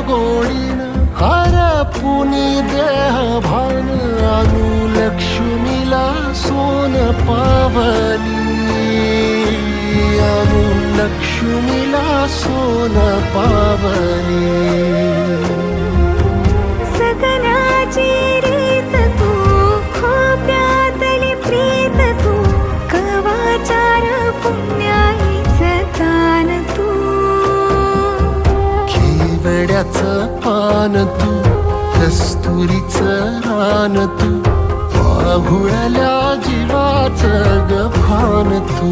Godin हरपुनी देह भान आणू लक्ष्मीला सोन पावली आणू लक्ष्मीला सोन पावली सगळ्याची रीत तू खोप्यातली प्रीत तू कवाचार पुण्याईचं तान तू खेवड्याचं पान तू कस्तुरीचं रान तू पाहुळल्या जीवाचं गभान तू